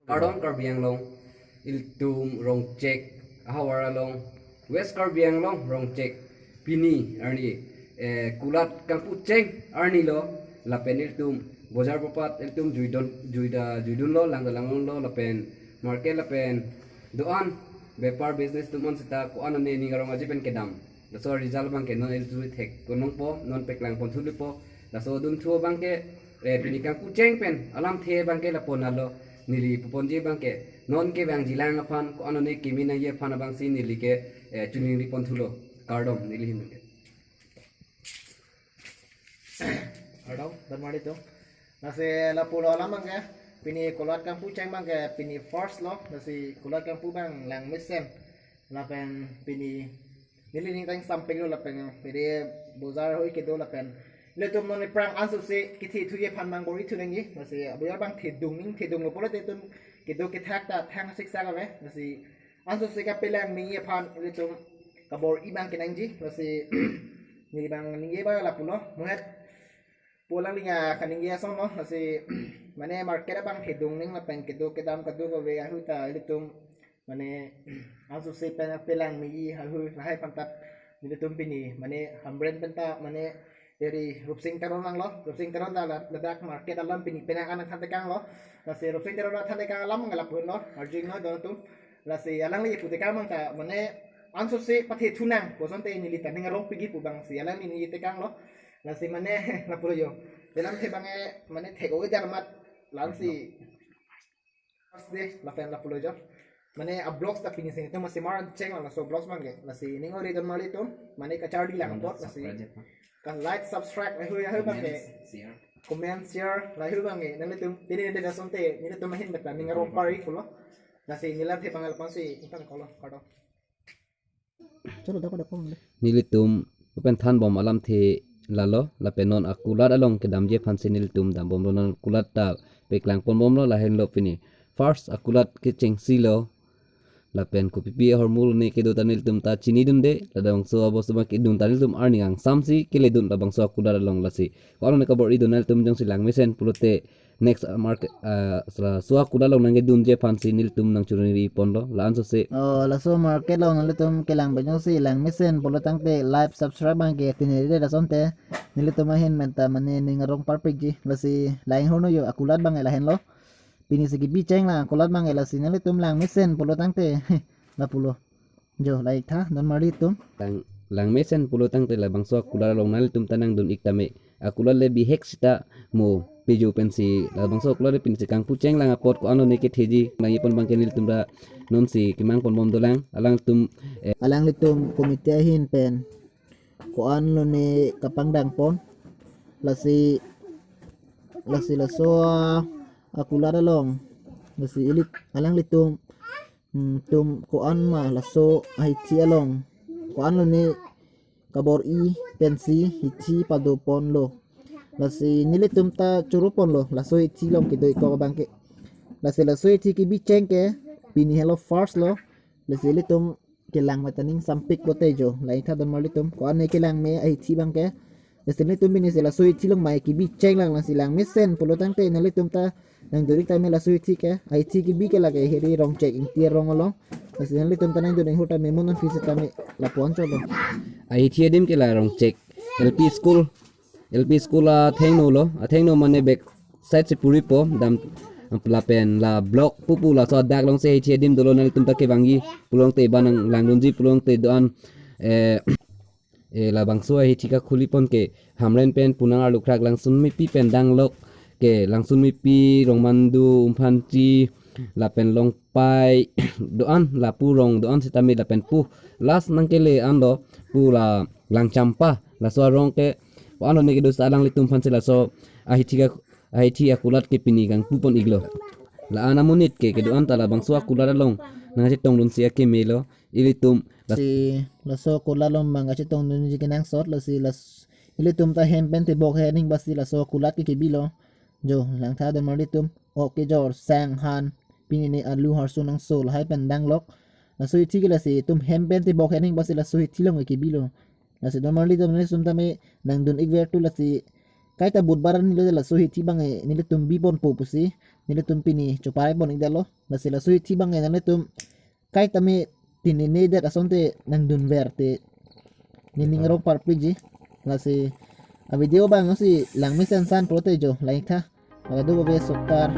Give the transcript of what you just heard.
Kardon Karbiang long iltum rong check hawara long West Karbiang long rong check pini arni kulat kangpu cheng arni lo lapen iltum bozar papat iltum juidun lo langdalangon lo lapen market lapen doan bepar business tuman sita ko ano ni ngarong aji pen kedam so result bang ke non iltu thek konong po non peklang pon thuli po so dun thuo bang ke pini kangpu cheng pen alam the bang ke lapon alo nili puponji bang ke non ke bang jilang apan ko ano ni kimi na ye pan bang si nili ke chuning ri pon thulo kardom nili hin ke Ardau dan mari tu nasi la pulau lama ke pini kolat kampu ceng bang ke pini first lo nasi kolat kampu bang lang mesen lapen pini nili ni tang samping lo lapen pini bozar hoi ke do lapen le tum non prang ansu se kithi thu ye phan mang gori thu nengi nasi abuya bang thedung lo polo te tum ke do ke thak ta thang sik sa ga nasi ansu se ka pelang mi ye phan le tum kabor i bang ke nangji nasi ni bang ni ye ba la pulo muhet pulang linya kaningia sono nasi mane market bang hidung ning lapen kedo kedam kedo ko ve ahu ta litum mane asu se pen pelang mi ahu lahai pantat litum pini mane hambrand penta mane dari rupsing teron lang lo rupsing teron da ladak market alam pini penakan thante kang lo nasi rupsing teron thante kang alam ngalapun lo arjing no don tum nasi alang li pute kang ta mane ansu se pathe thunang bosonte ni litan ngarong pigi pu bang si alang ni te kang lo nasi mana lapor yo dalam te bange mana te go jar mat lansi first day lapen lapor yo mana a blocks ta finish itu masih maran ceng lah so blocks bange nasi ningo re don mali tu mana kacar di lang bot nasi kan like subscribe ahu bange comment share lahu bange nanti tu ini ada sonte ini tu mahin betul ningo rompari kulo nasi nila te bangal pansi ikan kalau kado chalo dapat apa nilitum pen than bom alam the lalo la penon akulat along ke damje fansinil tum dam bom non kulat ta peklang pon bom lo la hen lo pini first akulat ke cheng silo la pen ko pipi hormul ne ke do tanil tum ta chini dun de la dang so abo suma ke dun tanil tum arning ang samsi ke le dun la bang so akulat along la si ko ne ka bor i dunal tum jang si lang mesen pulote next market so akulat along nang dun je fansinil tum nang churuni pon lo la anso se la so market lo nang litum kelang banyo si lang misen polo tangte live subscribe bang ke tinire da sonte nilitum mahin menta mane ningarong parpik ji la si lain hono yo akulat bang elahen lo pini segi biceng la akulat bang ela si nilitum lang misen polo tangte la pulo jo laik tha don mari tum lang mesen pulo tang te la bangso akulat long nal tum tanang dun iktame akulat le bihek sita mo peju pensi la bangso akulat le pinsi kang puceng lang apot ko ano ne ke theji mangi pon bang kenil tum da non si kimang pon bom dolang alang tum alang litum komite hin pen ko an lo ne kapangdang pon la si la so akulat along la si ilit alang litum tum ko an ma la so Hithi along ko an lo ne kabor i pensi Hithi pado pon lo la si nilitum ta churu pon lo la so Hithi long ke doi ko bangke la so Hithi ki biceng ke pini hello first lo la si litum kelang mataning sampik botejo la itha don malitum ko an kelang me Hithi bangke la si litum bini la so Hithi long mai ki biceng lang la silang mesen pulo tangte nalitum ta nang duri ta me la so Hithi ke Hithi ki bi ke la ke heri rong check in tier rong lo la si litum ta nang duri huta me monon fisita me la poncho lo ai thiedim ke la rong check LP school a thengno lo a thengno mane back side se puri po dam la pen la block pupu la so dak long se thiedim dolo nal tum ta ke bangi pulong te banang langnonji pulong te doan la bangso hi thika khuli pon ke hamren pen punang ar lukrak langsun mi pi pen dang lok ke langsun mi pi rongmandu umphan chi la pen long pai doan la pu rong doan sitami la pen pu las nang ke le an lo pu la lang champa la so rong ke ano ne ke do salang litum phan se la so hi thi akulat ke pini gang pu pon iglo la ana munit ke doan ta la bangso akulat long nang si tong dun sia ke melo ilitum si la so ko la lom manga chi tong nun ji kenang sot la si la ilitum ta hem pen te bok hening basi la so kulat ke bilo jo lang tha don maritum o ke jor sang han pini ne alu har su nang sol hai pen dang lok la so Hithi ke la si tum hem pen te bok hening basi la so Hithi long ke bilo la si don maritum ne sum ta me nang dun ik ver tu la si kai ta budbaran nilo la so hithi bang nilo tum bi bon po pusi nilo tum pini chopare bon idalo la se la so hithi bang nilo tum kai ta me tini ne det asonte nang dun verte nining ro par piji la se a video bang si lang mi sen san protejo la ikha aga do be soktar